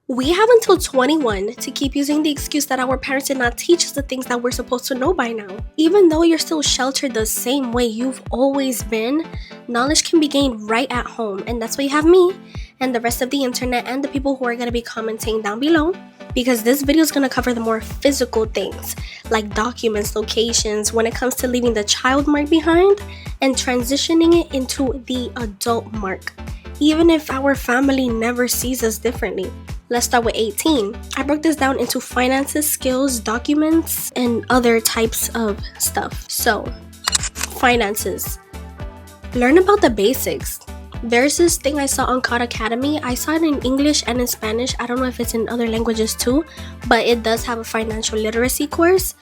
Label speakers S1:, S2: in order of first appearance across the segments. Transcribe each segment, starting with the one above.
S1: We have until 21 to keep using the excuse that our parents did not teach us the things that we're supposed to know by now. Even though you're still sheltered the same way you've always been, knowledge can be gained right at home, and that's why you have me and the rest of the internet and the people who are going to be commenting down below, because this video is going to cover the more physical things like documents, locations, when it comes to leaving the child mark behind and transitioning it into the adult mark, even if our family never sees us differently. Let's start with 18. I broke this down into finances, skills, documents, and other types of stuff. So, finances. Learn about the basics. There's this thing I saw on Khan Academy. I saw it in English and in Spanish. I don't know if it's in other languages too, but it does have a financial literacy course.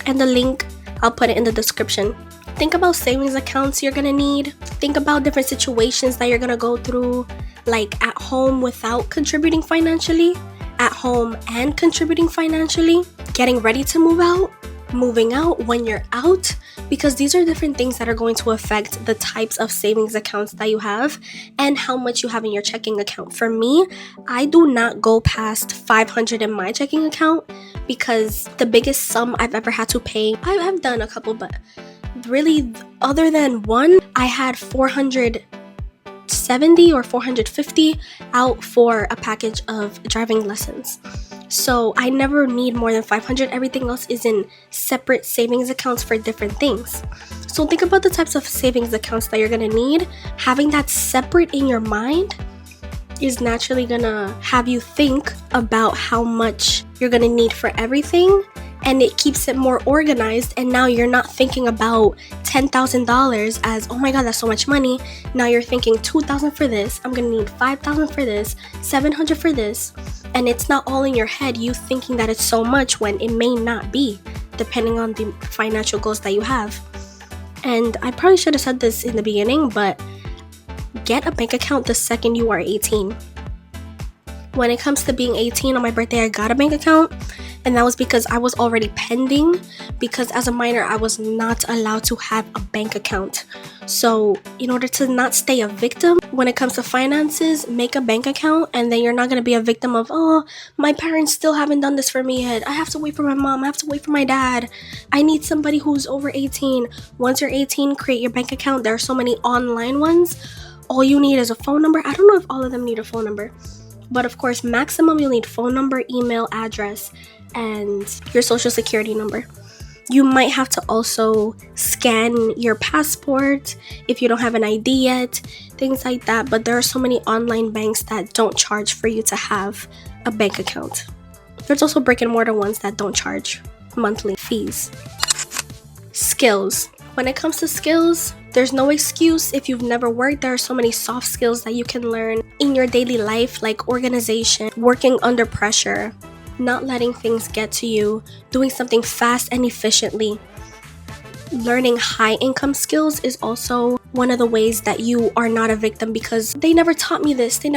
S1: And the link, I'll put it in the description. Think about savings accounts you're gonna need. Think about different situations that you're gonna go through, like at home without contributing financially, at home and contributing financially, getting ready to move out, moving out, when you're out, because these are different things that are going to affect the types of savings accounts that you have and how much you have in your checking account. For me, I do not go past $500 in my checking account because the biggest sum I've ever had to pay, I've done a couple, but really other than one, I had $470 or $450 out for a package of driving lessons. So I never need more than $500. Everything else is in separate savings accounts for different things. So think about the types of savings accounts that you're gonna need. Having that separate in your mind is naturally gonna have you think about how much you're gonna need for everything, and it keeps it more organized. And now you're not thinking about $10,000 as, oh my god, that's so much money. Now you're thinking $2,000 for this, I'm gonna need $5,000 for this, $700 for this, and it's not all in your head, you thinking that it's so much when it may not be, depending on the financial goals that you have. And I probably should have said this in the beginning, but get a bank account the second you are 18. When it comes to being 18, on my birthday, I got a bank account. And that was because I was already pending, because as a minor, I was not allowed to have a bank account. So in order to not stay a victim when it comes to finances, make a bank account, and then you're not going to be a victim of, oh, my parents still haven't done this for me yet. I have to wait for my mom. I have to wait for my dad. I need somebody who's over 18. Once you're 18, create your bank account. There are so many online ones. All you need is a phone number. I don't know if all of them need a phone number, but of course, maximum you'll need phone number, email, address, and your social security number. You might have to also scan your passport if you don't have an ID yet, things like that. But there are so many online banks that don't charge for you to have a bank account. There's also brick and mortar ones that don't charge monthly fees. Skills. When it comes to skills, there's no excuse if you've never worked. There are so many soft skills that you can learn in your daily life, like organization, working under pressure, not letting things get to you, doing something fast and efficiently. Learning high income skills is also one of the ways that you are not a victim, because they never taught me this, they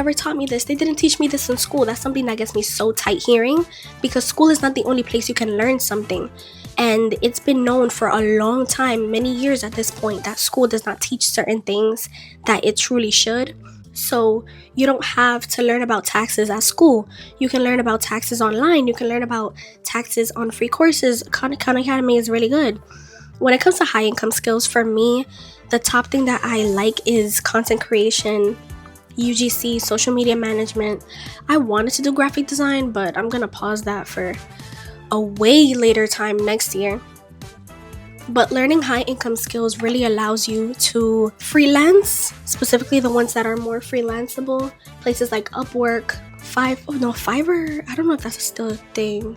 S1: didn't teach me this in school. That's something that gets me so tight hearing, because school is not the only place you can learn something. And it's been known for a long time, many years at this point, that school does not teach certain things that it truly should. So you don't have to learn about taxes at school. You can learn about taxes online. You can learn about taxes on free courses. Khan Academy is really good. When it comes to high income skills, for me, the top thing that I like is content creation, UGC, social media management. I wanted to do graphic design, but I'm gonna pause that for a way later time next year. But learning high income skills really allows you to freelance, specifically the ones that are more freelanceable. Places like Upwork, Fiverr, I don't know if that's still a thing.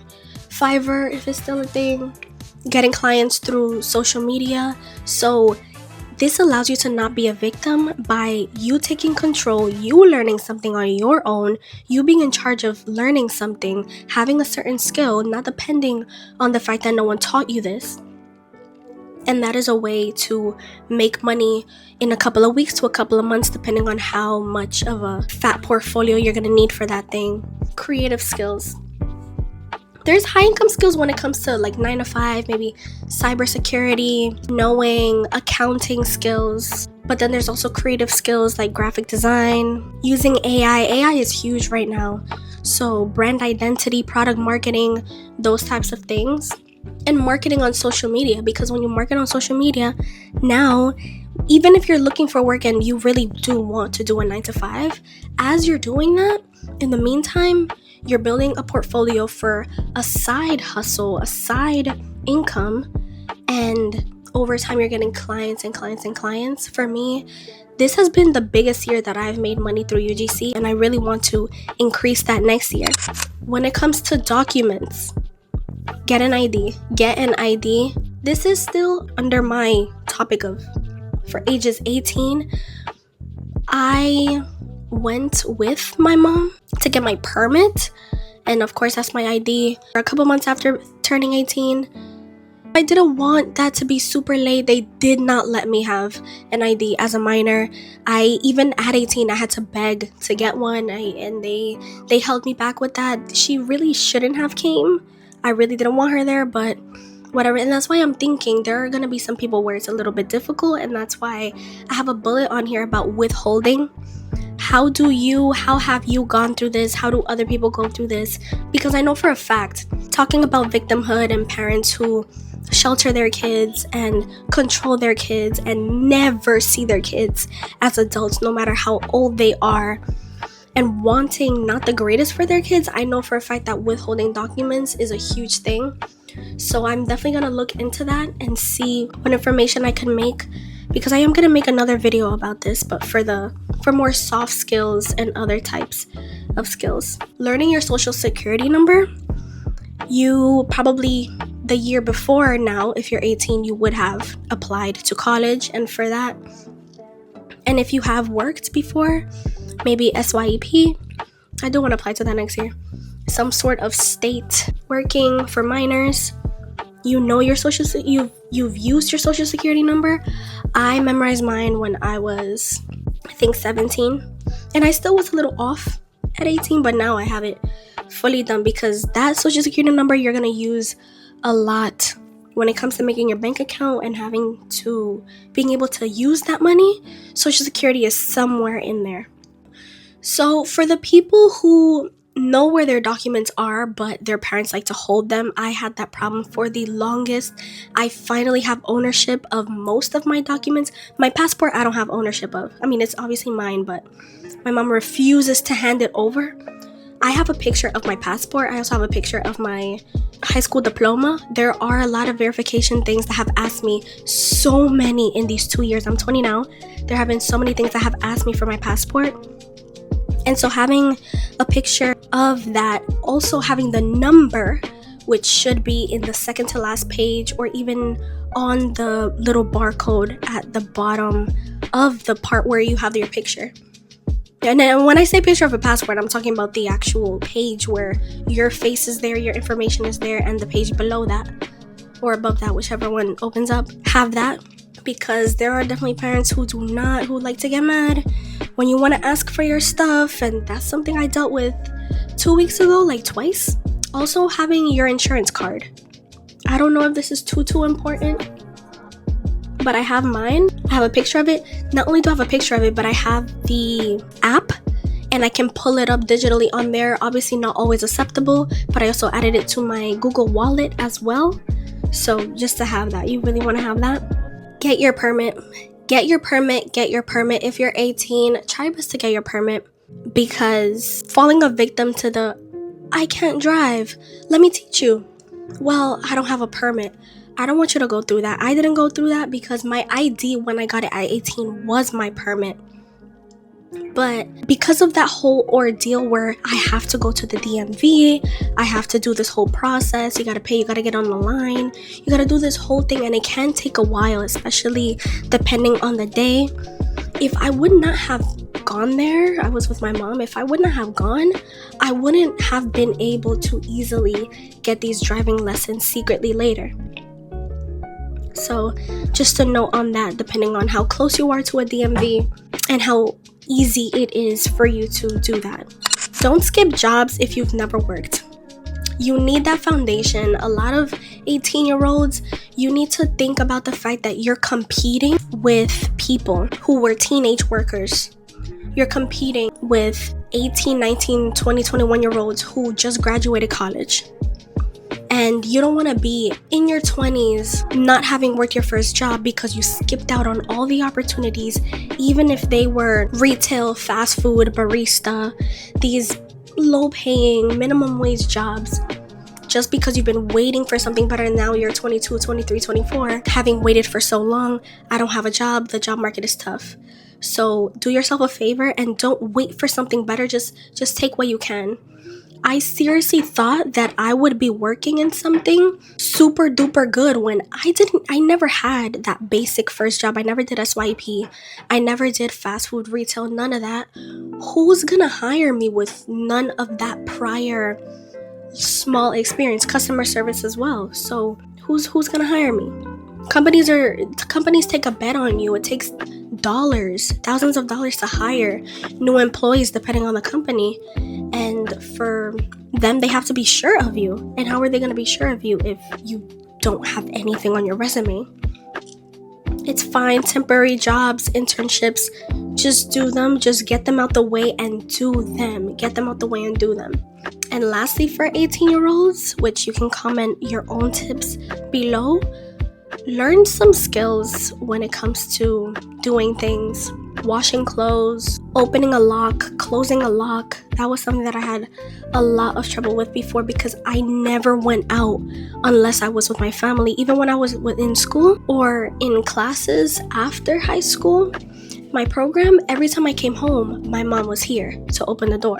S1: Fiverr, if it's still a thing. Getting clients through social media. So this allows you to not be a victim by you taking control, you learning something on your own, you being in charge of learning something, having a certain skill, not depending on the fact that no one taught you this. And that is a way to make money in a couple of weeks to a couple of months, depending on how much of a fat portfolio you're going to need for that thing. Creative skills. There's high income skills when it comes to like 9 to 5, maybe cybersecurity, knowing accounting skills. But then there's also creative skills like graphic design, using AI. AI is huge right now. So brand identity, product marketing, those types of things. And marketing on social media, because when you market on social media, now, even if you're looking for work and you really do want to do a 9 to 5, as you're doing that, in the meantime, you're building a portfolio for a side hustle, a side income, and over time you're getting clients and clients and clients. For me, this has been the biggest year that I've made money through UGC, and I really want to increase that next year. When it comes to documents, get an ID. This is still under my topic of for ages 18. I went with my mom to get my permit, and of course that's my ID. For a couple months after turning 18, I didn't want that to be super late. They did not let me have an ID as a minor. Even at 18, I had to beg to get one, and they held me back with that. She really shouldn't have came. I really didn't want her there, but whatever. And that's why I'm thinking there are going to be some people where it's a little bit difficult, and that's why I have a bullet on here about withholding. How have you gone through this? How do other people go through this? Because I know for a fact, talking about victimhood and parents who shelter their kids and control their kids and never see their kids as adults, no matter how old they are, and wanting not the greatest for their kids, I know for a fact that withholding documents is a huge thing. So I'm definitely going to look into that and see what information I can make, because I am going to make another video about this, but for more soft skills and other types of skills. Learning your social security number, you probably the year before now, if you're 18, you would have applied to college, and for that, and if you have worked before, maybe SYEP, I do want to apply to that next year. Some sort of state working for minors. You know your you've used your social security number. I memorized mine when I was, I think, 17, and I still was a little off at 18, but now I have it fully done, because that social security number you're going to use a lot when it comes to making your bank account and being able to use that money. Social security is somewhere in there. So for the people who know where their documents are, but their parents like to hold them, I had that problem for the longest. I finally have ownership of most of my documents. My passport, I don't have ownership of. I mean, it's obviously mine, but my mom refuses to hand it over. I have a picture of my passport. I also have a picture of my high school diploma. There are a lot of verification things that have asked me, so many in these 2 years. I'm 20 now. There have been so many things that have asked me for my passport. And so having a picture of that, also having the number, which should be in the second to last page, or even on the little barcode at the bottom of the part where you have your picture. And then when I say picture of a passport, I'm talking about the actual page where your face is there, your information is there, and the page below that or above that, whichever one opens up, have that. Because there are definitely parents who like to get mad when you want to ask for your stuff, and that's something I dealt with 2 weeks ago, like twice. Also, having your insurance card. I don't know if this is too important, but I have mine. I have a picture of it. Not only do I have a picture of it, but I have the app, and I can pull it up digitally on there. Obviously not always acceptable, but I also added it to my Google Wallet as well. So just to have that, you really want to have that. Get your permit. Get your permit. If you're 18, try your best to get your permit, because falling a victim to the, I can't drive, let me teach you. Well, I don't have a permit. I don't want you to go through that. I didn't go through that because my ID when I got it at 18 was my permit. But because of that whole ordeal where I have to go to the DMV, I have to do this whole process, you gotta pay, you gotta get on the line, you gotta do this whole thing, and it can take a while, especially depending on the day. If I would not have gone there, I was with my mom, if I would not have gone, I wouldn't have been able to easily get these driving lessons secretly later. So just a note on that, depending on how close you are to a DMV and how easy it is for you to do that. Don't skip jobs if you've never worked. You need that foundation. A lot of 18-year-olds, you need to think about the fact that you're competing with people who were teenage workers, You're competing with 18, 19, 20, 21-year-olds who just graduated college. And you don't want to be in your 20s not having worked your first job because you skipped out on all the opportunities, even if they were retail, fast food, barista, these low-paying, minimum wage jobs. Just because you've been waiting for something better, and now you're 22, 23, 24, having waited for so long. I don't have a job. The job market is tough. So do yourself a favor and don't wait for something better. Just take what you can. I seriously thought that I would be working in something super duper good when I never had that basic first job. I never did SYP. I never did fast food retail, none of that. Who's gonna hire me with none of that prior small experience? Customer service as well. So who's gonna hire me? Companies take a bet on you. It takes thousands of dollars to hire new employees depending on the company, and for them they have to be sure of you. And how are they going to be sure of you if you don't have anything on your resume? It's fine, temporary jobs, internships, just do them. Just get them out the way and do them. And lastly, for 18-year-olds, which you can comment your own tips below, learn some skills when it comes to doing things. Washing clothes, opening a lock, closing a lock. That was something that I had a lot of trouble with before because I never went out unless I was with my family. Even when I was in school or in classes after high school, my program, every time I came home, my mom was here to open the door.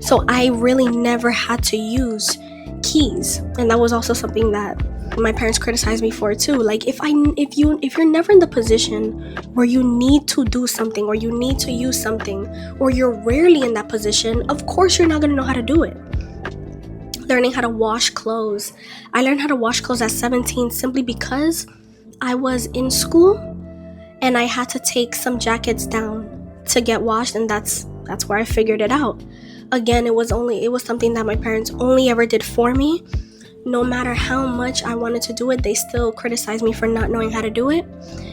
S1: So I really never had to use keys. And that was also something that my parents criticized me for too. Like if you're never in the position where you need to do something or you need to use something, or you're rarely in that position, of course you're not going to know how to do it. Learning how to wash clothes. I learned how to wash clothes at 17 simply because I was in school and I had to take some jackets down to get washed, and that's where I figured it out. Again, it was something that my parents only ever did for me. No matter how much I wanted to do it, they still criticized me for not knowing how to do it.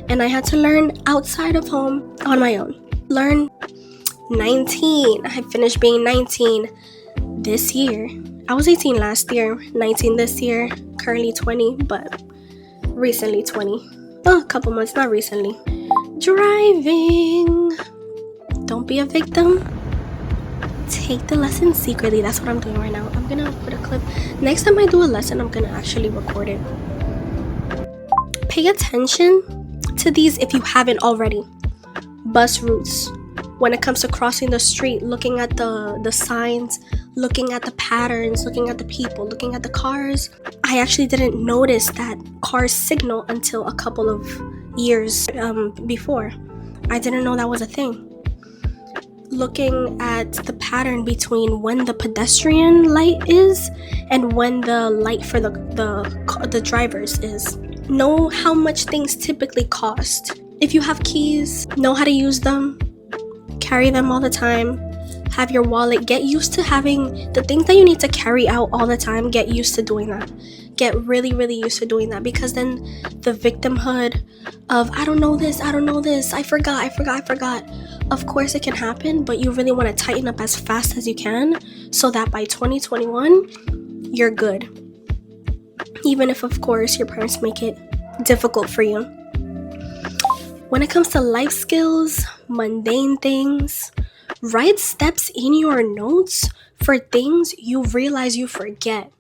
S1: And I had to learn outside of home on my own. Learn 19. I finished being 19 this year. I was 18 last year, 19 this year, currently 20, but recently 20. Oh, a couple months, not recently. Driving. Don't be a victim. Take the lesson secretly. That's what I'm doing right now. I'm gonna put a clip. Next time I do a lesson, I'm gonna actually record it. Pay attention to these if you haven't already. Bus routes. When it comes to crossing the street, looking at the signs, looking at the patterns, looking at the people, looking at the cars. I actually didn't notice that cars signal until a couple of years before. I didn't know that was a thing. Looking at the pattern between when the pedestrian light is and when the light for the drivers is. Know how much things typically cost. If you have keys, know how to use them. Carry them all the time. Have your wallet. Get used to having the things that you need to carry out all the time. Get used to doing that. Get really, really used to doing that, because then the victimhood of I don't know this, I forgot. Of course it can happen, but you really want to tighten up as fast as you can so that by 2021, you're good. Even if, of course, your parents make it difficult for you. When it comes to life skills, mundane things, write steps in your notes for things you realize you forget.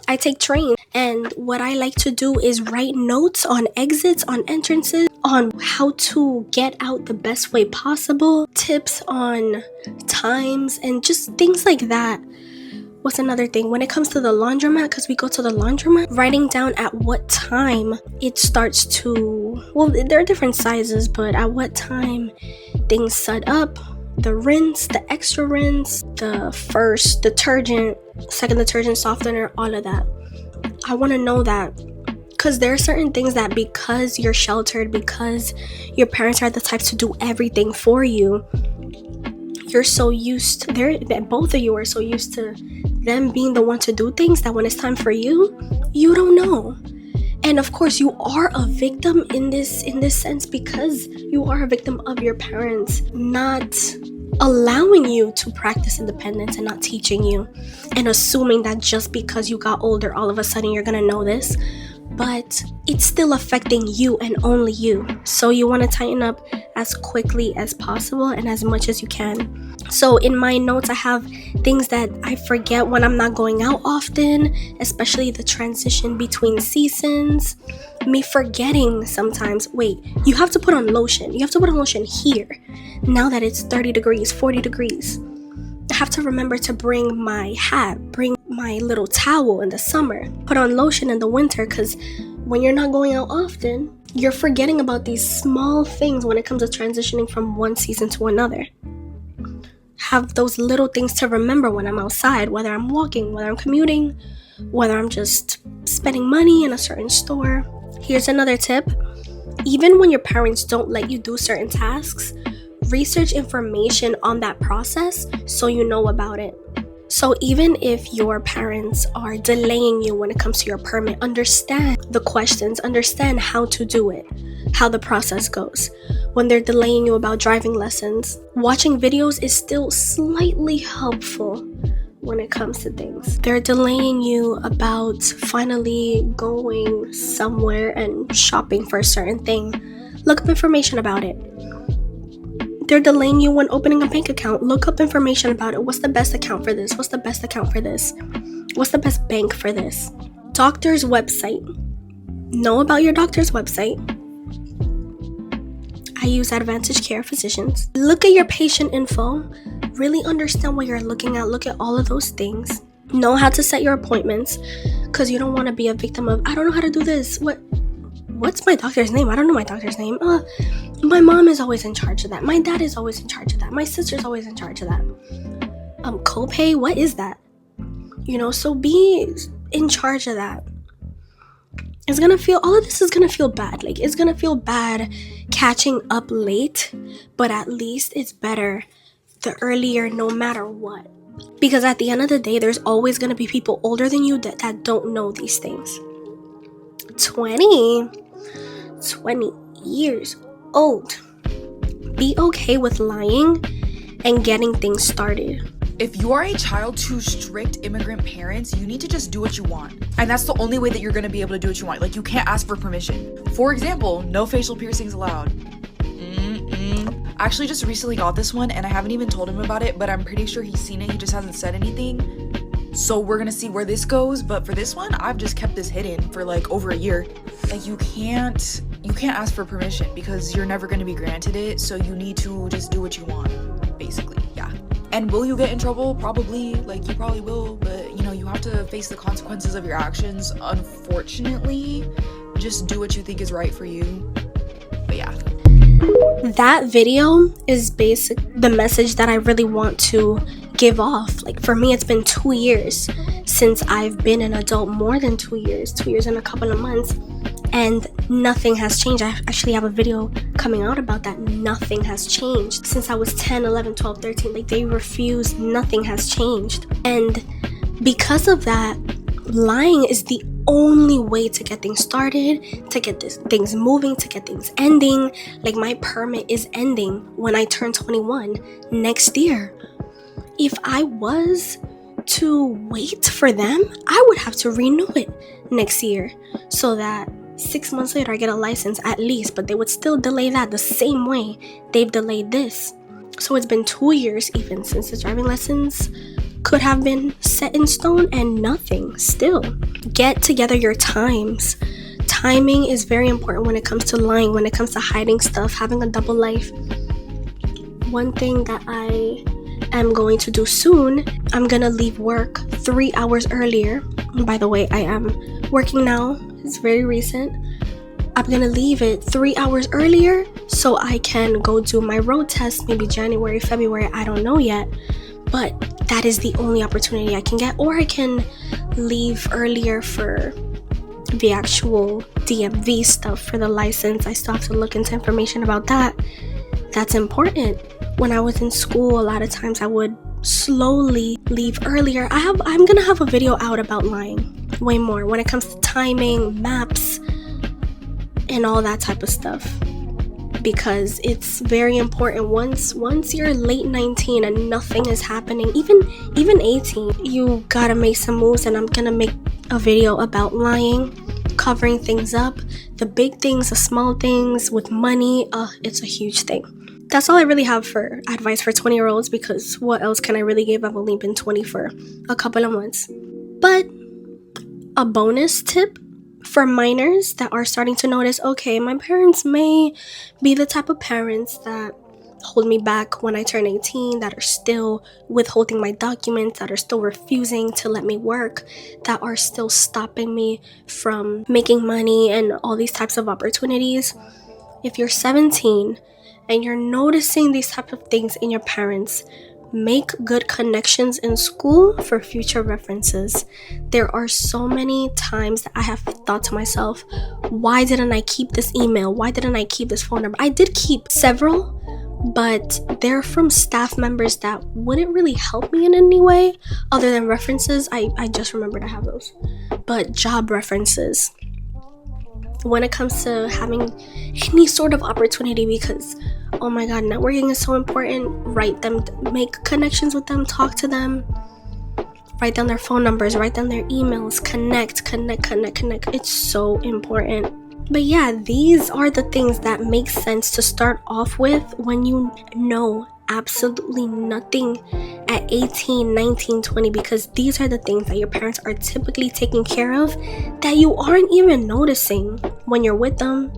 S1: I take trains, and what I like to do is write notes on exits, on entrances, on how to get out the best way possible, tips on times, and just things like that. What's another thing? When it comes to the laundromat, because we go to the laundromat, writing down at what time it starts to, well, there are different sizes, but at what time things set up, the rinse, the extra rinse, the first detergent, second detergent, softener, all of that. I want to know that, because there are certain things that because you're sheltered, because your parents are the types to do everything for you, you're so used to, both of you are so used to them being the one to do things, that when it's time for you, you don't know. And of course, you are a victim in this sense, because you are a victim of your parents not allowing you to practice independence and not teaching you, and assuming that just because you got older, all of a sudden you're gonna know this. But it's still affecting you and only you. So you want to tighten up as quickly as possible and as much as you can. So in my notes, I have things that I forget when I'm not going out often, especially the transition between seasons. Me forgetting sometimes, wait, you have to put on lotion. You have to put on lotion here, now that it's 30 degrees, 40 degrees. I have to remember to bring my hat, bring my little towel in the summer, put on lotion in the winter, because when you're not going out often, you're forgetting about these small things when it comes to transitioning from one season to another. Have those little things to remember when I'm outside, whether I'm walking, whether I'm commuting, whether I'm just spending money in a certain store. Here's another tip. Even when your parents don't let you do certain tasks, research information on that process so you know about it. So even if your parents are delaying you when it comes to your permit, understand the questions, understand how to do it, how the process goes. When they're delaying you about driving lessons, watching videos is still slightly helpful when it comes to things. They're delaying you about finally going somewhere and shopping for a certain thing. Look up information about it. They're delaying you when opening a bank account. Look up information about it. What's the best account for this? What's the best account for this? What's the best bank for this? Doctor's website. Know about your doctor's website. I use Advantage Care Physicians. Look at your patient info. Really understand what you're looking at. Look at all of those things. Know how to set your appointments, because you don't want to be a victim of, I don't know how to do this. What's my doctor's name? I don't know my doctor's name. My mom is always in charge of that. My dad is always in charge of that. My sister's always in charge of that. Copay, what is that? So be in charge of that. All of this is gonna feel bad. Like, it's gonna feel bad catching up late, but at least it's better the earlier, no matter what. Because at the end of the day, there's always gonna be people older than you that don't know these things. 20 years old. Be okay with lying and getting things started.
S2: If you are a child to strict immigrant parents, you need to just do what you want. And that's the only way that you're going to be able to do what you want. Like, you can't ask for permission. For example, no facial piercings allowed. I actually just recently got this one, and I haven't even told him about it, but I'm pretty sure he's seen it. He just hasn't said anything. So we're going to see where this goes. But for this one, I've just kept this hidden for like over a year. Like, you can't ask for permission because you're never going to be granted it. So you need to just do what you want, basically. Yeah. And will you get in trouble? Probably. Like, you probably will. But, you have to face the consequences of your actions. Unfortunately, just do what you think is right for you. But yeah.
S1: That video is the message that I really want to give off. Like, for me, it's been 2 years since I've been an adult. More than 2 years. 2 years and a couple of months. And nothing has changed. I actually have a video coming out about that. Nothing has changed. Since I was 10, 11, 12, 13, like, they refused. Nothing has changed. And because of that, lying is the only way to get things started, to get things moving, to get things ending. Like, my permit is ending when I turn 21 next year. If I was to wait for them, I would have to renew it next year, so that 6 months later I get a license at least. But they would still delay that the same way they've delayed this. So it's been 2 years even since the driving lessons could have been set in stone, and nothing still. Get together your times. Timing is very important when it comes to lying, when it comes to hiding stuff, having a double life. One thing that I am going to do soon, I'm gonna leave work 3 hours earlier. By the way, I am working now. It's very recent. I'm gonna leave it 3 hours earlier so I can go do my road test, maybe January, February, I don't know yet. But that is the only opportunity I can get. Or I can leave earlier for the actual DMV stuff for the license. I still have to look into information about that. That's important. When I was in school, a lot of times I would slowly leave earlier. I'm gonna have a video out about lying. way more when it comes to timing, maps, and all that type of stuff. Because it's very important. Once you're late 19 and nothing is happening, even 18, you gotta make some moves. And I'm gonna make a video about lying, covering things up, the big things, the small things with money. It's a huge thing. That's all I really have for advice for 20-year-olds, because what else can I really give? I've only been 20 for a couple of months. But a bonus tip for minors that are starting to notice, okay, my parents may be the type of parents that hold me back when I turn 18, that are still withholding my documents, that are still refusing to let me work, that are still stopping me from making money and all these types of opportunities. If you're 17 and you're noticing these types of things in your parents, make good connections in school for future references. There are so many times that I have thought to myself, why didn't I keep this email? Why didn't I keep this phone number? I did keep several, but they're from staff members that wouldn't really help me in any way other than references. I just remembered I have those. But job references, when it comes to having any sort of opportunity, because oh my god, networking is so important. Write them, make connections with them, talk to them, write down their phone numbers, write down their emails, connect. It's so important. But yeah, these are the things that make sense to start off with when you know absolutely nothing at 18, 19, 20, because these are the things that your parents are typically taking care of that you aren't even noticing when you're with them,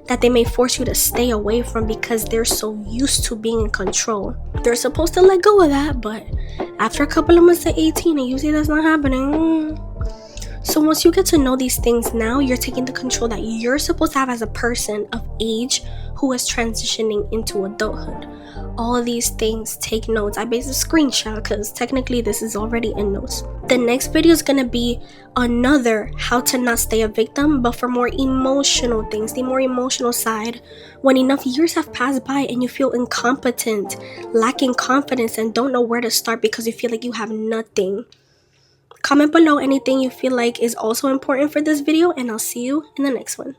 S1: that they may force you to stay away from because they're so used to being in control. They're supposed to let go of that, but after a couple of months at 18 and you see that's not happening. So once you get to know these things, now you're taking the control that you're supposed to have as a person of age who is transitioning into adulthood. All of these things, take notes. I based a screenshot because technically this is already in notes. The next video is going to be another how to not stay a victim, but for more emotional things, the more emotional side, when enough years have passed by and you feel incompetent, lacking confidence, and don't know where to start because you feel like you have nothing. Comment below anything you feel like is also important for this video, and I'll see you in the next one.